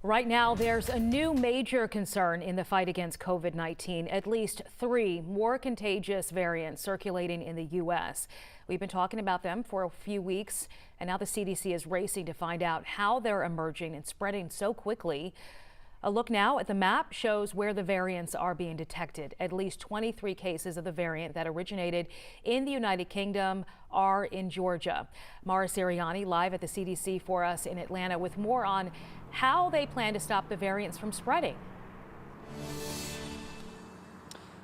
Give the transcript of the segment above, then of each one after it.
Right now, there's a new major concern in the fight against COVID-19. At least 3 more contagious variants circulating in the U.S. We've been talking about them for a few weeks, and now the CDC is racing to find out how they're emerging and spreading so quickly. A look now at the map shows where the variants are being detected. At least 23 cases of the variant that originated in the United Kingdom are in Georgia. Mara Siriani live at the CDC for us in Atlanta with more on how they plan to stop the variants from spreading.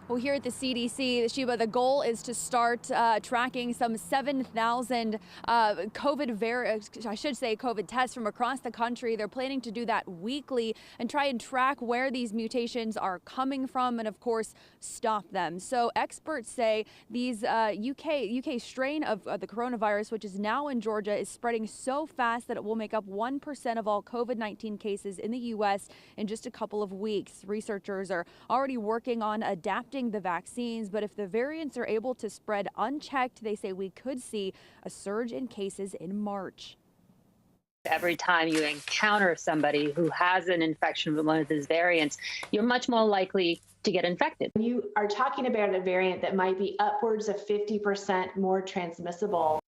Well, here at the CDC, Sheba, the goal is to start tracking some 7,000 COVID tests from across the country. They're planning to do that weekly and try and track where these mutations are coming from and, of course, stop them. So experts say these UK strain of the coronavirus, which is now in Georgia, is spreading so fast that it will make up 1% of all COVID-19 cases in the U.S. in just a couple of weeks. Researchers are already working on adapting the vaccines, but if the variants are able to spread unchecked, they say we could see a surge in cases in March. Every time you encounter somebody who has an infection with one of these variants, you're much more likely to get infected. You are talking about a variant that might be upwards of 50% more transmissible.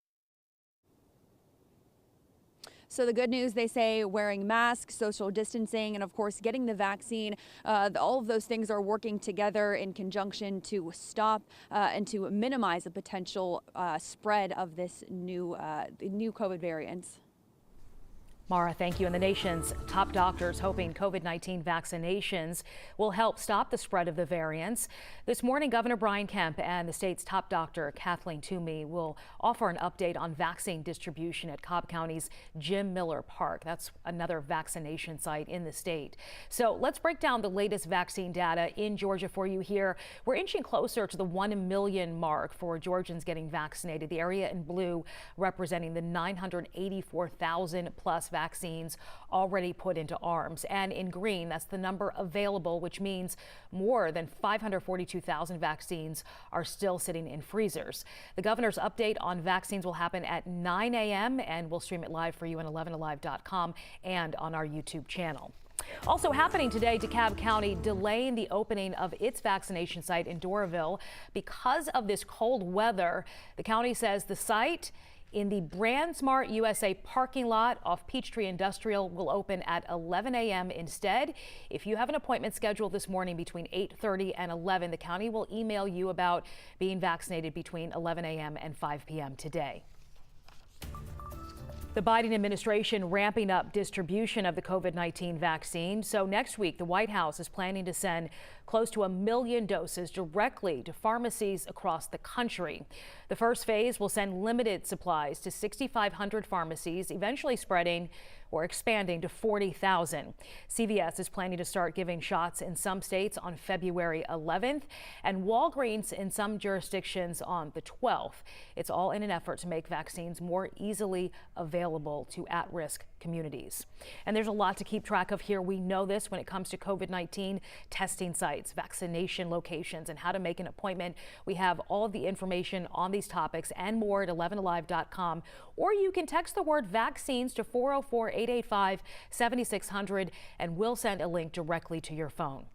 So the good news, they say, wearing masks, social distancing, and of course getting the vaccine, all of those things are working together in conjunction to stop and to minimize the potential spread of this new COVID variants. Mara, thank you. And the nation's top doctors hoping COVID-19 vaccinations will help stop the spread of the variants. This morning, Governor Brian Kemp and the state's top doctor, Kathleen Toomey, will offer an update on vaccine distribution at Cobb County's Jim Miller Park. That's another vaccination site in the state. So let's break down the latest vaccine data in Georgia for you here. We're inching closer to the 1 million mark for Georgians getting vaccinated. The area in blue representing the 984,000 plus vaccines already put into arms. And in green, that's the number available, which means more than 542,000 vaccines are still sitting in freezers. The governor's update on vaccines will happen at 9 a.m. and we'll stream it live for you on 11alive.com and on our YouTube channel. Also happening today, DeKalb County delaying the opening of its vaccination site in Doraville because of this cold weather. The county says the site in the BrandSmart USA parking lot off Peachtree Industrial will open at 11 a.m. instead. If you have an appointment scheduled this morning between 8:30 and 11, the county will email you about being vaccinated between 11 a.m. and 5 p.m. today. The Biden administration ramping up distribution of the COVID-19 vaccine. So next week, the White House is planning to send close to 1 million doses directly to pharmacies across the country. The first phase will send limited supplies to 6,500 pharmacies, eventually spreading or expanding to 40,000. CVS is planning to start giving shots in some states on February 11th and Walgreens in some jurisdictions on the 12th. It's all in an effort to make vaccines more easily available to at-risk communities. And there's a lot to keep track of here. We know this when it comes to COVID-19 testing sites, vaccination locations, and how to make an appointment. We have all of the information on these topics and more at 11alive.com, or you can text the word vaccines to 404-885-7600 and we'll send a link directly to your phone.